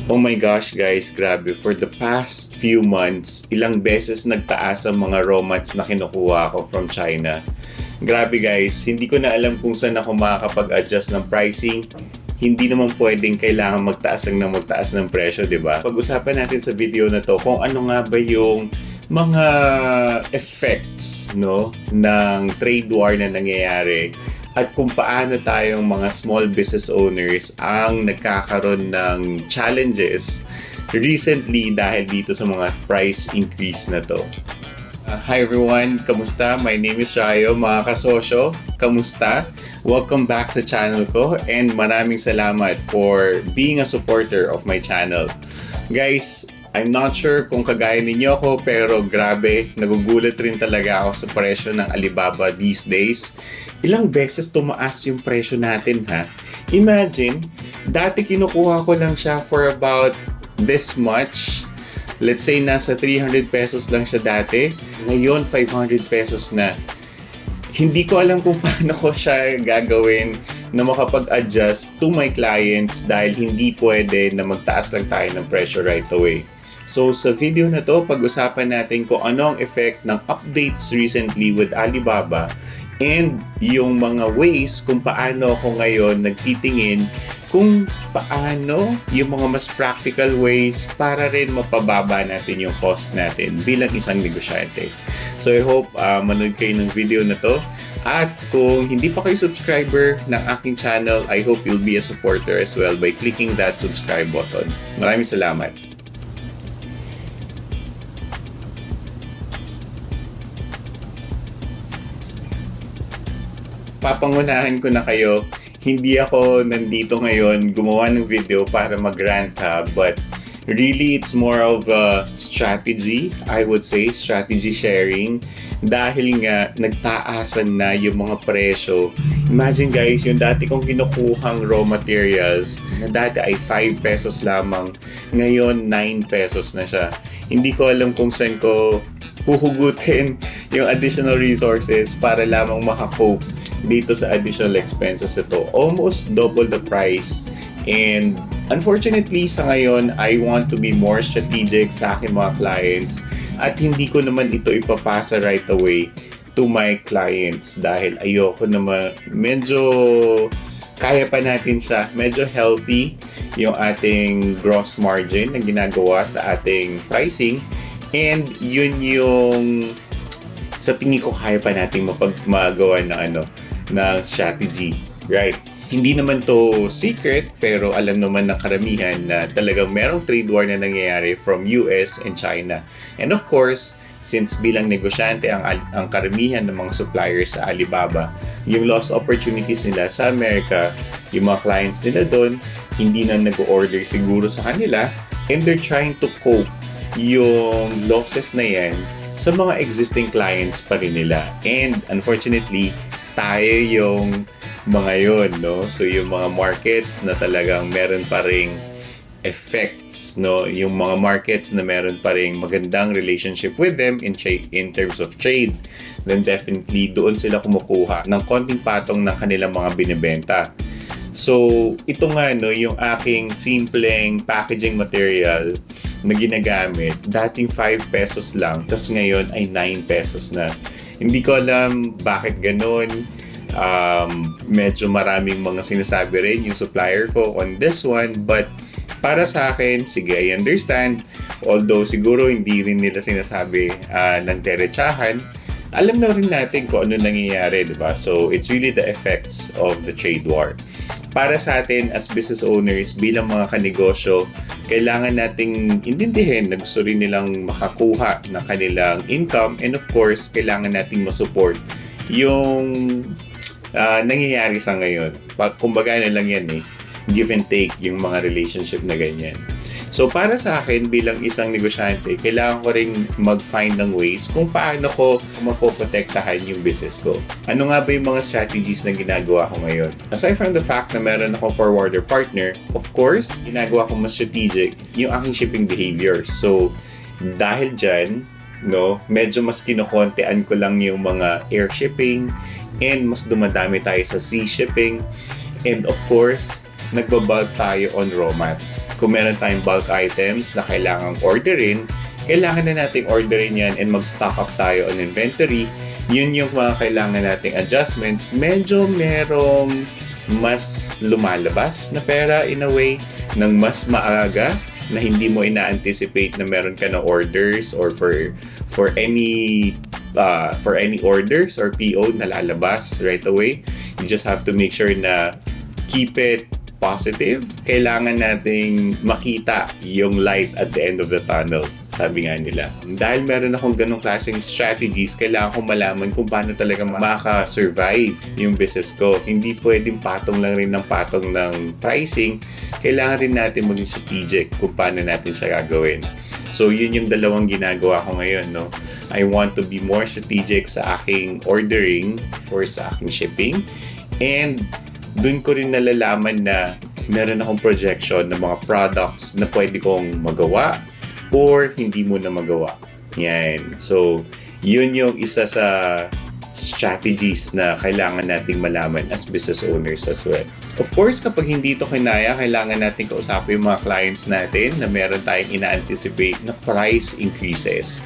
Oh my gosh guys, grabe. For the past few months, ilang beses nagtaas ang mga raw mats na kinukuha ko from China. Grabe guys, hindi ko na alam kung saan ako makakapag-adjust ng pricing. Hindi naman pwedeng kailangan magtaas ng presyo, di ba? Pag-usapan natin sa video na to kung ano nga ba yung mga effects no, ng trade war na nangyayari at kung paano tayong mga small business owners ang nagkakaroon ng challenges recently dahil dito sa mga price increase na to. Hi everyone, kamusta? My name is Shayo, mga kasosyo. Kamusta? Welcome back sa channel ko and maraming salamat for being a supporter of my channel. Guys, I'm not sure kung kagaya ninyo ako pero grabe, nagugulat rin talaga ako sa presyo ng Alibaba these days. Ilang beses tumaas yung presyo natin ha. Imagine, dati kinukuha ko lang siya for about this much. Let's say nasa 300 pesos lang siya dati. Ngayon 500 pesos na. Hindi ko alam kung paano ko siya gagawin na makapag-adjust to my clients dahil hindi pwede na magtaas lang tayo ng presyo right away. So sa video na to, pag-usapan natin kung ano ang effect ng updates recently with Alibaba and yung mga ways kung paano ako ngayon nagtitingin kung paano yung mga mas practical ways para rin mapababa natin yung cost natin bilang isang negosyante. So I hope manood kayo ng video na to. At kung hindi pa kayo subscriber ng aking channel, I hope you'll be a supporter as well by clicking that subscribe button. Maraming salamat. Papangunahan ko na kayo, hindi ako nandito ngayon gumawa ng video para mag-rant ha, but really it's more of a strategy, I would say, strategy sharing dahil nga nagtaasan na yung mga presyo. Imagine guys, yung dati kong kinukuhang raw materials na dati ay 5 pesos lamang, ngayon 9 pesos na siya. Hindi ko alam kung saan ko huhugutin yung additional resources para lamang makakope dito sa additional expenses ito. Almost double the price. And unfortunately, sa ngayon, I want to be more strategic sa aking mga clients at hindi ko naman ito ipapasa right away to my clients dahil ayoko naman, medyo kaya pa natin siya, medyo healthy yung ating gross margin na ginagawa sa ating pricing and yun yung sa tingin ko kaya pa natin magawa ng ng strategy, right? Hindi naman to secret pero alam naman ng karamihan na talagang merong trade war na nangyayari from US and China. And of course, since bilang negosyante ang karamihan ng mga suppliers sa Alibaba, yung lost opportunities nila sa Amerika, yung mga clients nila doon, hindi na nag-order siguro sa kanila and they're trying to cope yung losses na yan sa mga existing clients pa rin nila. And unfortunately, tayo yung mga yun, no? So yung mga markets na talagang meron pa ring effects, no? Yung mga markets na meron pa ring magandang relationship with them in terms of trade, then definitely doon sila kumukuha ng konting patong ng kanilang mga binibenta. So, ito nga, no, yung aking simpleng packaging material na ginagamit, dating 5 pesos lang, tas ngayon ay 9 pesos na. Hindi ko alam bakit ganun. Medyo maraming mga sinasabi rin yung supplier ko on this one, but para sa akin, sige, I understand. Although siguro hindi rin nila sinasabi ng derechahan, alam na rin natin kung ano nangyayari, di ba? So, it's really the effects of the trade war. Para sa atin as business owners, bilang mga kanegosyo, kailangan nating intindihin na gusto rin nilang makakuha ng kanilang income and of course, kailangan nating masupport yung nangyayari sa ngayon. Kumbaga na lang yan give and take yung mga relationship na ganyan. So para sa akin bilang isang negosyante, kailangan ko ring mag-find ng ways kung paano ko mapoprotektahan yung business ko. Ano nga ba yung mga strategies na ginagawa ko ngayon? Aside from the fact na meron akong forwarder partner, of course, ginagawa ko mas strategic yung aking shipping behaviors. So dahil dyan, no, medyo mas kinokontean ko lang yung mga air shipping and mas dumadami tayo sa sea shipping. And of course, nagbabulk tayo on raw mats. Kung meron tayong bulk items na kailangang orderin, kailangan na nating orderin yan and mag-stock up tayo on inventory. Yun yung mga kailangan nating adjustments. Medyo merong mas lumalabas na pera in a way ng mas maaga na hindi mo ina-anticipate na meron ka na orders or for any orders or PO na lalabas right away. You just have to make sure na keep it positive. Kailangan nating makita yung light at the end of the tunnel, sabi nga nila. Dahil meron akong ganong klaseng strategies, kailangan kong malaman kung paano talaga maka-survive yung business ko. Hindi pwedeng patong lang rin ng patong ng pricing. Kailangan rin natin maging strategic kung paano natin siya gagawin. So, yun yung dalawang ginagawa ko ngayon, no? I want to be more strategic sa aking ordering or sa aking shipping. And dun ko rin nalalaman na meron akong projection ng mga products na pwede kong magawa or hindi mo na magawa. Yan. So, yun yung isa sa strategies na kailangan nating malaman as business owners as well. Of course, kapag hindi ito kinaya, kailangan natin kausapin yung mga clients natin na meron tayong ina-anticipate na price increases.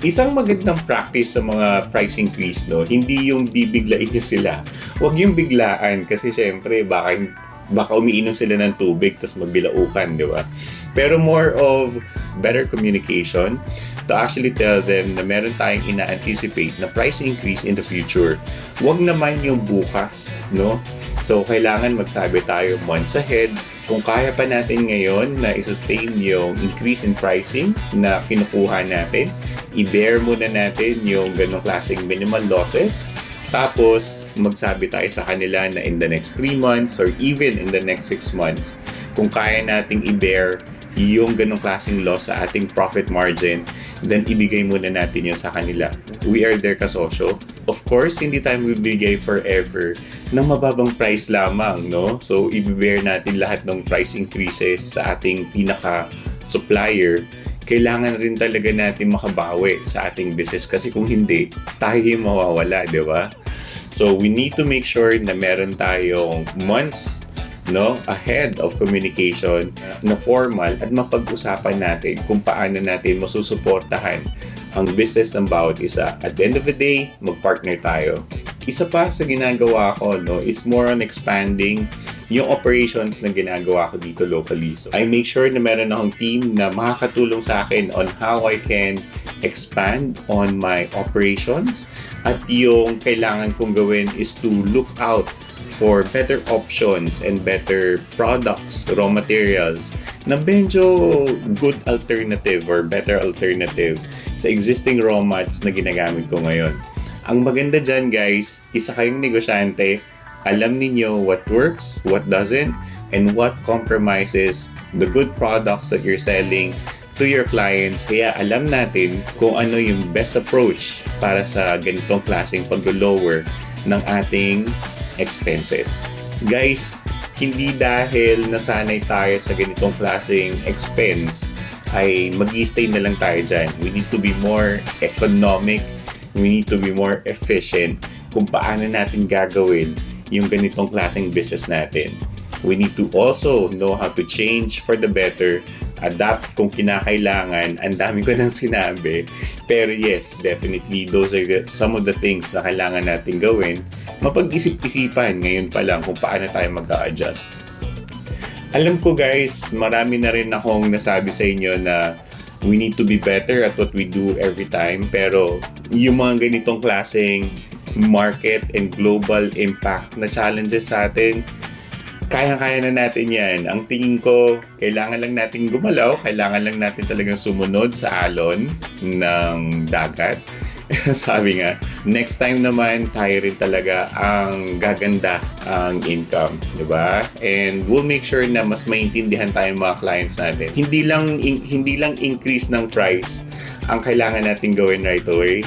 Isang magandang practice sa mga price increase, no, hindi yung bibiglain nyo sila. Huwag yung biglaan kasi syempre baka umiinom sila ng tubig tapos magbilaukan, di ba? Pero more of better communication to actually tell them na meron tayong ina-anticipate na price increase in the future. Huwag naman yung bukas, no? So, kailangan magsabi tayo months ahead. Kung kaya pa natin ngayon na i-sustain yung increase in pricing na kinukuha natin, i-bear muna natin yung ganong klaseng minimal losses. Tapos, magsabi tayo sa kanila na in the next 3 months or even in the next 6 months, kung kaya nating i-bear yung ganong klaseng loss sa ating profit margin, then ibigay muna natin yun sa kanila. We are their kasosyo. Of course, hindi tayo bibigay forever ng mababang price lamang, no? So, i-bear natin lahat ng price increases sa ating pinaka-supplier. Kailangan rin talaga natin makabawi sa ating business kasi kung hindi, tayo yung mawawala, di ba? So, we need to make sure na meron tayong months, no, ahead of communication na formal at mapag-usapan natin kung paano natin masusuportahan ang business ng bawat isa. At the end of the day, mag-partner tayo. Isa pa sa ginagawa ko, no, is more on expanding yung operations na ginagawa ko dito locally. So, I make sure na meron akong team na makakatulong sa akin on how I can expand on my operations. At yung kailangan kong gawin is to look out for better options and better products, raw materials na medyo good alternative or better alternative sa existing raw mats na ginagamit ko ngayon. Ang maganda dyan guys, isa kayong negosyante, alam ninyo what works, what doesn't, and what compromises the good products that you're selling to your clients. Kaya alam natin kung ano yung best approach para sa ganitong klaseng pag-lower ng ating expenses. Guys, hindi dahil nasanay tayo sa ganitong klaseng expense ay mag-stay na lang tayo dyan. We need to be more economic. We need to be more efficient kung paano natin gagawin yung ganitong klaseng business natin. We need to also know how to change for the better, adapt kung kinakailangan. Ang dami ko nang sinabi. Pero yes, definitely, those are some of the things na kailangan natin gawin. Mapag-isip-isipan ngayon pa lang kung paano tayo mag-a-adjust. Alam ko guys, marami na rin akong nasabi sa inyo na we need to be better at what we do every time. Pero yung mga ganitong klaseng market and global impact na challenges sa atin, kaya-kaya na natin yan. Ang tingin ko, kailangan lang natin gumalaw, kailangan lang natin talagang sumunod sa alon ng dagat. Sabi nga, next time naman tayo rin talaga ang gaganda ang income, di ba? And we'll make sure na mas maintindihan tayo mga clients natin. Hindi lang increase ng price ang kailangan natin gawin right away.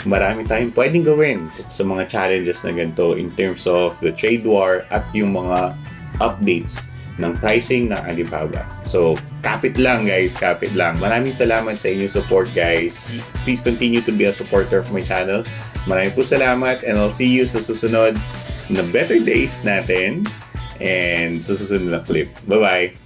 Marami tayong pwedeng gawin sa mga challenges na ganito in terms of the trade war at yung mga updates ng pricing ng Alibaba. So, kapit lang guys, kapit lang. Maraming salamat sa inyong support guys. Please continue to be a supporter of my channel. Maraming po salamat and I'll see you sa susunod. na better days natin and sa susunod na clip. Bye-bye!